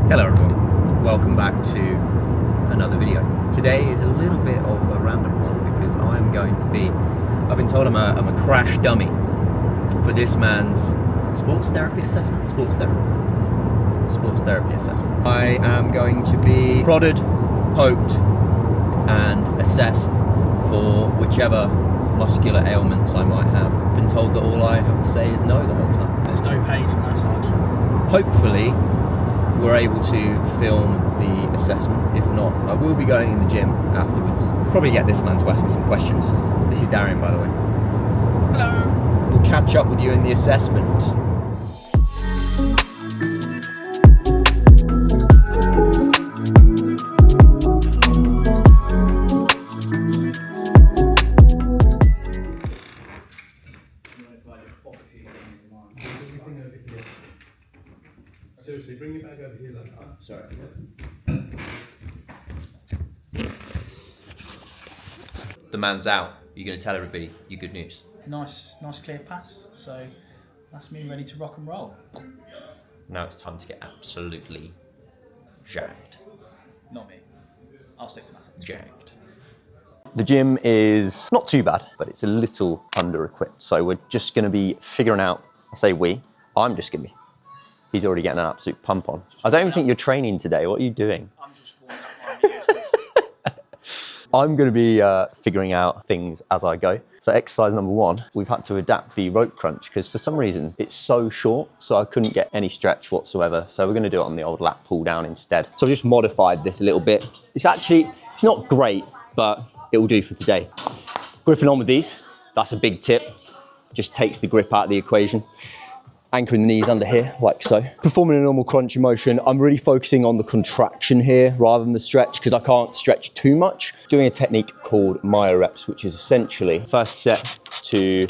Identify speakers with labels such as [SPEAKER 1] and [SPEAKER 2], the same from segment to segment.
[SPEAKER 1] Hello everyone, welcome back to another video. Today is a little bit of a random one because I'm going to be, I've been told I'm a crash dummy for this man's sports therapy assessment. Sports therapy assessment. I am going to be prodded, poked and assessed for whichever muscular ailments I might have. Been told that all I have to say is no the whole time.
[SPEAKER 2] There's no pain in massage.
[SPEAKER 1] Hopefully we're able to film the assessment. If not, I will be going in the gym afterwards. Probably get this man to ask me some questions. This is Darian, by the way.
[SPEAKER 2] Hello.
[SPEAKER 1] We'll catch up with you in the assessment.
[SPEAKER 3] Seriously, bring it back over here then.
[SPEAKER 1] Sorry. The man's out. You're going to tell everybody your good news.
[SPEAKER 2] Nice clear pass. So that's me ready to rock and roll.
[SPEAKER 1] Now it's time to get absolutely jacked.
[SPEAKER 2] Not me. I'll stick to massage.
[SPEAKER 1] Jacked. The gym is not too bad, but it's a little under-equipped. So we're just going to be figuring out, I say we, I'm just going to be. He's already getting an absolute pump on. I don't even think you're training today. What are you doing?
[SPEAKER 2] I'm just warming up my useless.
[SPEAKER 1] I'm going to be figuring out things as I go. So exercise number one, we've had to adapt the rope crunch because for some reason it's so short, so I couldn't get any stretch whatsoever. So we're going to do it on the old lat pull down instead. So I've just modified this a little bit. It's not great, but it will do for today. Gripping on with these, that's a big tip. Just takes the grip out of the equation. Anchoring the knees under here, like so. Performing a normal crunching motion, I'm really focusing on the contraction here rather than the stretch because I can't stretch too much. Doing a technique called myo reps, which is essentially first set to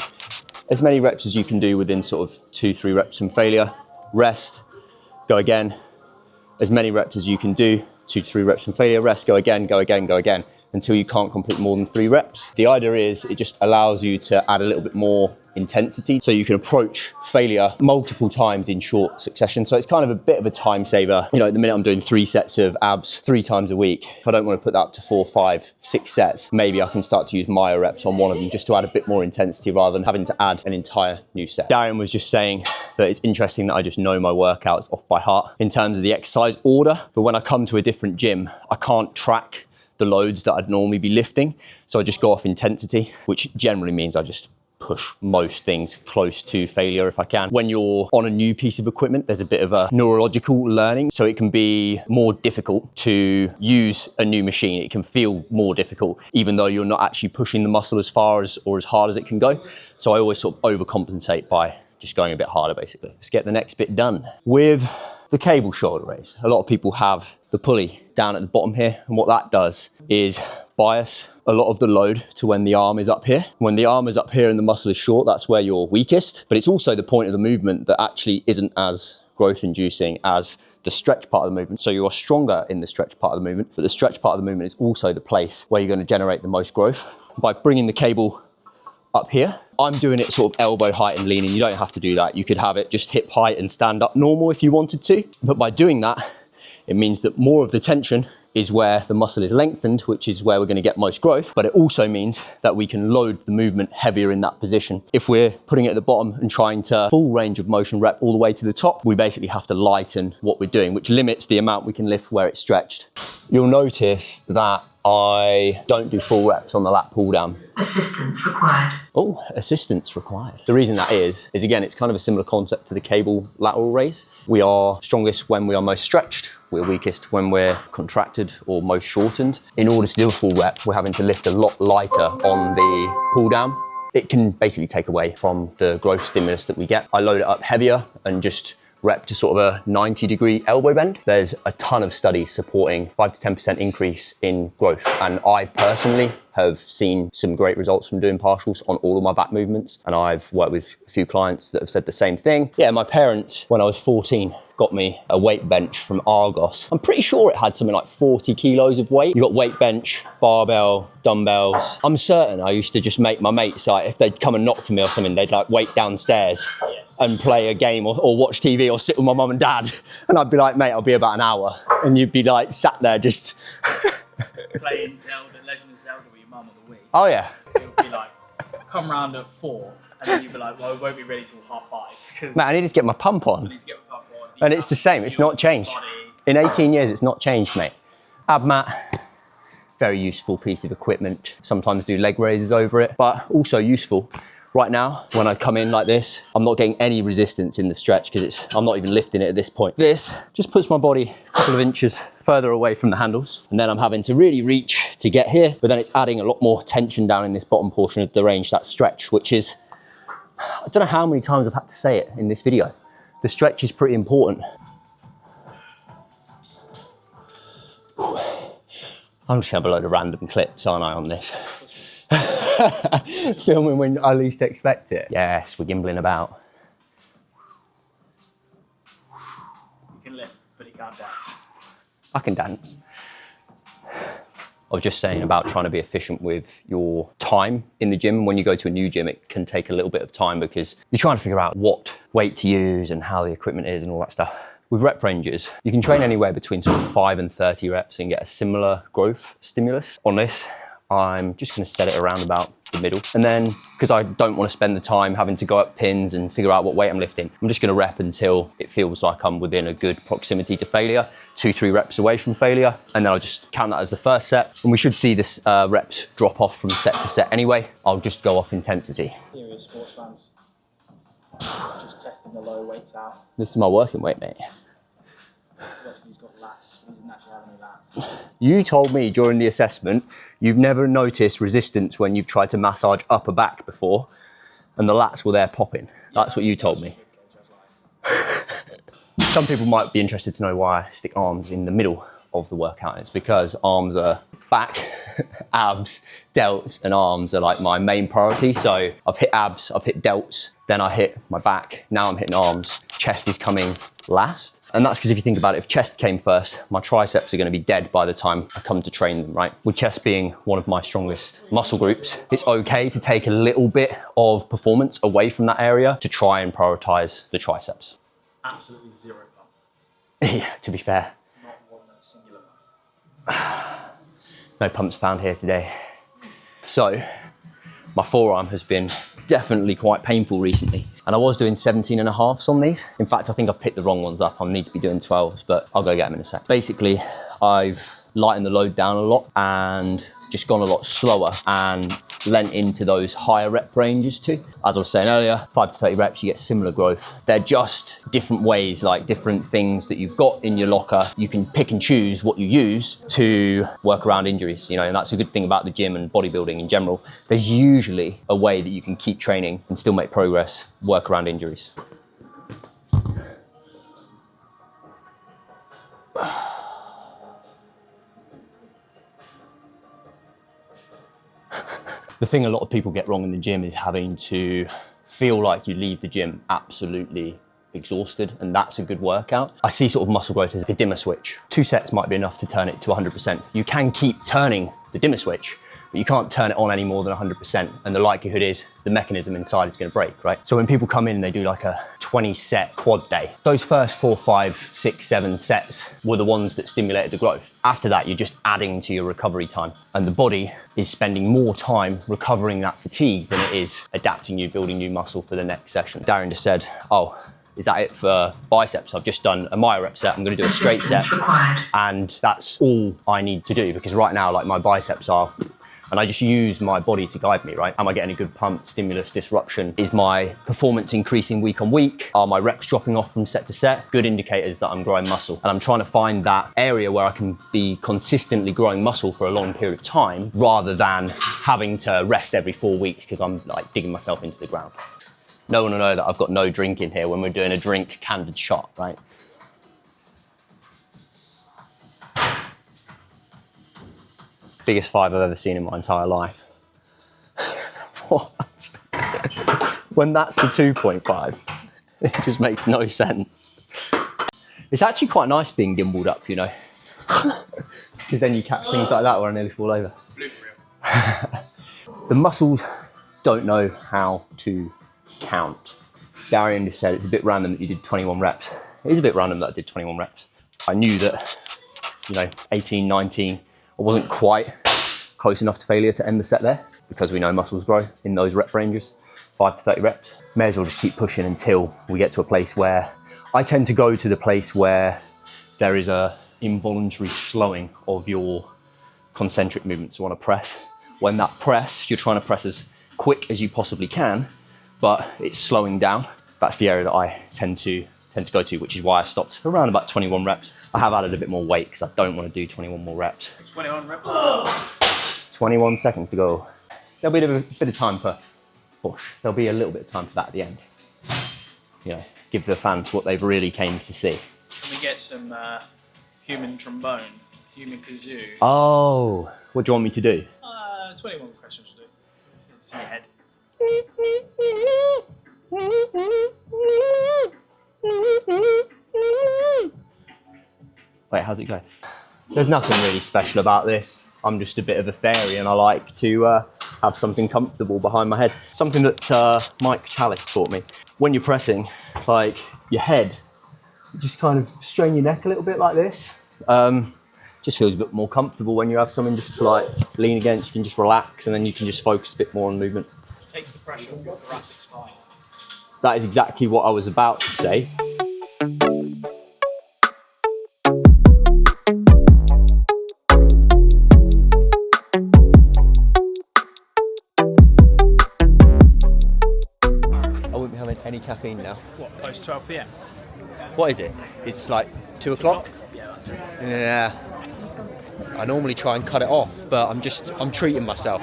[SPEAKER 1] as many reps as you can do within sort of 2-3 reps from failure. Rest, go again. As many reps as you can do, 2-3 reps from failure, rest, go again, until you can't complete more than 3 reps. The idea is it just allows you to add a little bit more intensity so you can approach failure multiple times in short succession. So it's kind of a bit of a time saver. You know, at the minute I'm doing 3 sets of abs 3 times a week. If I don't want to put that up to 4, 5, 6 sets, maybe I can start to use myo reps on one of them just to add a bit more intensity rather than having to add an entire new set. Darian was just saying that it's interesting that I just know my workouts off by heart in terms of the exercise order, but when I come to a different gym, I can't track the loads that I'd normally be lifting. So I just go off intensity, which generally means I just push most things close to failure if I can. When you're on a new piece of equipment, there's a bit of a neurological learning, so it can be more difficult to use a new machine. It can feel more difficult, even though you're not actually pushing the muscle as far as or as hard as it can go. So I always sort of overcompensate by just going a bit harder, basically. Let's get the next bit done. With the cable shoulder raise, a lot of people have the pulley down at the bottom here, and what that does is bias a lot of the load to when the arm is up here. When the arm is up here and the muscle is short, that's where you're weakest, but it's also the point of the movement that actually isn't as growth inducing as the stretch part of the movement. So you are stronger in the stretch part of the movement, but the stretch part of the movement is also the place where you're going to generate the most growth. By bringing the cable up here, I'm doing it sort of elbow height and leaning. You don't have to do that. You could have it just hip height and stand up normal if you wanted to, but by doing that, it means that more of the tension is where the muscle is lengthened, which is where we're going to get most growth. But it also means that we can load the movement heavier in that position. If we're putting it at the bottom and trying to full range of motion rep all the way to the top, we basically have to lighten what we're doing, which limits the amount we can lift where it's stretched. You'll notice that I don't do full reps on the lat pull down.
[SPEAKER 4] Assistance required.
[SPEAKER 1] Oh, assistance required. The reason that is again, it's kind of a similar concept to the cable lateral raise. We are strongest when we are most stretched. We're weakest when we're contracted or most shortened. In order to do a full rep, we're having to lift a lot lighter on the pull down. It can basically take away from the growth stimulus that we get. I load it up heavier and just rep to sort of a 90-degree elbow bend. There's a ton of studies supporting 5 to 10% increase in growth. And I personally have seen some great results from doing partials on all of my back movements. And I've worked with a few clients that have said the same thing. Yeah, my parents, when I was 14, got me a weight bench from Argos. I'm pretty sure it had something like 40 kilos of weight. You got weight bench, barbell, dumbbells. I'm certain I used to just make my mates, like, if they'd come and knock for me or something, they'd like wait downstairs and play a game or watch TV or sit with my mum and dad. And I'd be like, mate, I'll be about an hour. And you'd be like sat there just...
[SPEAKER 2] Playing Zelda, Legend of Zelda with your mum on the Wii.
[SPEAKER 1] Oh yeah.
[SPEAKER 2] It would be like, come round at 4, and then you'd be like, well, it won't be ready till 5:30.
[SPEAKER 1] Mate, I need to get my pump on. And it's the same, it's not changed. In 18 years, it's not changed, mate. Ab mat, very useful piece of equipment. Sometimes do leg raises over it, but also useful. Right now, when I come in like this, I'm not getting any resistance in the stretch because I'm not even lifting it at this point. This just puts my body a couple of inches further away from the handles. And then I'm having to really reach to get here, but then it's adding a lot more tension down in this bottom portion of the range, that stretch, which is, I don't know how many times I've had to say it in this video. The stretch is pretty important. I'm just gonna have a load of random clips, aren't I, on this? Filming when I least expect it. Yes, we're gimbling about.
[SPEAKER 2] You can lift, but you can't dance.
[SPEAKER 1] I can dance. I was just saying about trying to be efficient with your time in the gym. When you go to a new gym, it can take a little bit of time because you're trying to figure out what weight to use and how the equipment is and all that stuff. With rep ranges, you can train anywhere between sort of 5 and 30 reps and get a similar growth stimulus. On this, I'm just gonna set it around about the middle. And then, because I don't wanna spend the time having to go up pins and figure out what weight I'm lifting, I'm just gonna rep until it feels like I'm within a good proximity to failure, 2-3 reps away from failure. And then I'll just count that as the first set. And we should see this reps drop off from set to set anyway. I'll just go off intensity.
[SPEAKER 2] Serious sports fans. Just testing the low weights out.
[SPEAKER 1] This is my working weight, mate.
[SPEAKER 2] Because he's got lats. He doesn't actually have any lats.
[SPEAKER 1] You told me during the assessment, you've never noticed resistance when you've tried to massage upper back before, and the lats were there popping. That's what you told me. Some people might be interested to know why I stick arms in the middle of the workout. It's because arms are back, abs, delts, and arms are like my main priority. So I've hit abs, I've hit delts, then I hit my back, now I'm hitting arms. Chest is coming last. And that's because if you think about it, if chest came first, my triceps are going to be dead by the time I come to train them, right? With chest being one of my strongest muscle groups, it's okay to take a little bit of performance away from that area to try and prioritize the triceps.
[SPEAKER 2] Absolutely zero pump.
[SPEAKER 1] Yeah, to be fair.
[SPEAKER 2] Not one singular pump.
[SPEAKER 1] No pumps found here today. So my forearm has been definitely quite painful recently. And I was doing 17.5s on these. In fact, I think I've picked the wrong ones up. I need to be doing 12s, but I'll go get them in a sec. Basically, I've lightened the load down a lot and just gone a lot slower and lent into those higher rep ranges too. As I was saying earlier, 5 to 30 reps, you get similar growth. They're just different ways, like different things that you've got in your locker. You can pick and choose what you use to work around injuries, you know, and that's a good thing about the gym and bodybuilding in general. There's usually a way that you can keep training and still make progress, work around injuries. The thing a lot of people get wrong in the gym is having to feel like you leave the gym absolutely exhausted, and that's a good workout. I see sort of muscle growth as a dimmer switch. 2 sets might be enough to turn it to 100%. You can keep turning the dimmer switch, but you can't turn it on any more than 100%. And the likelihood is the mechanism inside is gonna break, right? So when people come in and they do like a 20 set quad day, those first 4, 5, 6, 7 sets were the ones that stimulated the growth. After that, you're just adding to your recovery time. And the body is spending more time recovering that fatigue than it is adapting you, building new muscle for the next session. Darren just said, oh, is that it for biceps? I've just done a myo-rep set. I'm gonna do a straight set. And that's all I need to do, because right now, like, my biceps are, and I just use my body to guide me, right? Am I getting a good pump, stimulus, disruption? Is my performance increasing week on week? Are my reps dropping off from set to set? Good indicators that I'm growing muscle. And I'm trying to find that area where I can be consistently growing muscle for a long period of time, rather than having to rest every 4 weeks because I'm like digging myself into the ground. No one will know that I've got no drink in here when we're doing a drink candid shot, right? Biggest 5 I've ever seen in my entire life. What? When that's the 2.5, it just makes no sense. It's actually quite nice being gimbaled up, you know, because then you catch things like that where I nearly fall over. The muscles don't know how to count. Darian just said it's a bit random that you did 21 reps. It is a bit random that I did 21 reps. I knew that, you know, 18, 19, I wasn't quite close enough to failure to end the set there, because we know muscles grow in those rep ranges, 5 to 30 reps. May as well just keep pushing until we get to a place where I tend to go to the place where there is a involuntary slowing of your concentric movements on a press. When that press, you're trying to press as quick as you possibly can, but it's slowing down. That's the area that I tend to go to, which is why I stopped around about 21 reps. I have added a bit more weight because I don't want to do 21 more reps.
[SPEAKER 2] 21 reps.
[SPEAKER 1] 21 seconds to go. There'll be a bit of time for push. There'll be a little bit of time for that at the end. You know, give the fans what they've really came to see.
[SPEAKER 2] Can we get some human trombone, human kazoo?
[SPEAKER 1] Oh, what do you want me to do?
[SPEAKER 2] 21 questions will do. It's in your head.
[SPEAKER 1] Wait, how's it go? There's nothing really special about this. I'm just a bit of a fairy and I like to have something comfortable behind my head. Something that Mike Chalice taught me. When you're pressing, like your head, you just kind of strain your neck a little bit like this. Just feels a bit more comfortable when you have something just to like lean against. You can just relax and then you can just focus a bit more on movement.
[SPEAKER 2] Takes the pressure off your thoracic spine.
[SPEAKER 1] That is exactly what I was about to say. I wouldn't be having any caffeine now.
[SPEAKER 2] What, post 12 p.m?
[SPEAKER 1] What is it? It's like 2 o'clock?
[SPEAKER 2] Yeah, that's right.
[SPEAKER 1] Yeah. I normally try and cut it off, but I'm treating myself.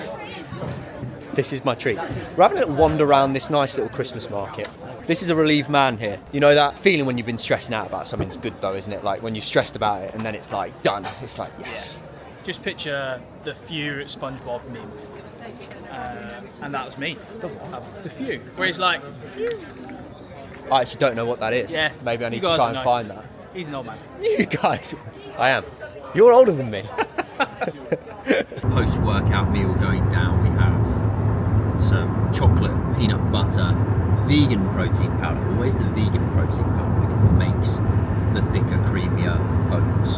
[SPEAKER 1] This is my treat. We're having a little wander around this nice little Christmas market. This is a relieved man here. You know that feeling when you've been stressing out about something's good though, isn't it? Like when you've stressed about it and then it's like done. It's like, yes.
[SPEAKER 2] Yeah. Just picture the few at SpongeBob meme. And that was me. The few. Where he's like, phew.
[SPEAKER 1] I actually don't know what that is.
[SPEAKER 2] Yeah.
[SPEAKER 1] Maybe I need
[SPEAKER 2] You
[SPEAKER 1] to
[SPEAKER 2] guys
[SPEAKER 1] try
[SPEAKER 2] will
[SPEAKER 1] and
[SPEAKER 2] know.
[SPEAKER 1] find that.
[SPEAKER 2] He's an old man.
[SPEAKER 1] You guys, I am. You're older than me. Post-workout meal going down, we have some chocolate, peanut butter, vegan protein powder. Always the vegan protein powder because it makes the thicker, creamier oats.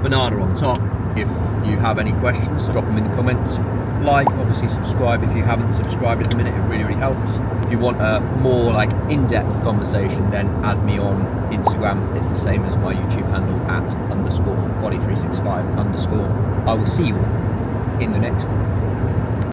[SPEAKER 1] Banana on top. If you have any questions, drop them in the comments. Like, obviously subscribe if you haven't subscribed at the minute, it really, really helps. If you want a more like in-depth conversation, then add me on Instagram. It's the same as my YouTube handle @_body365_. I will see you all in the next one.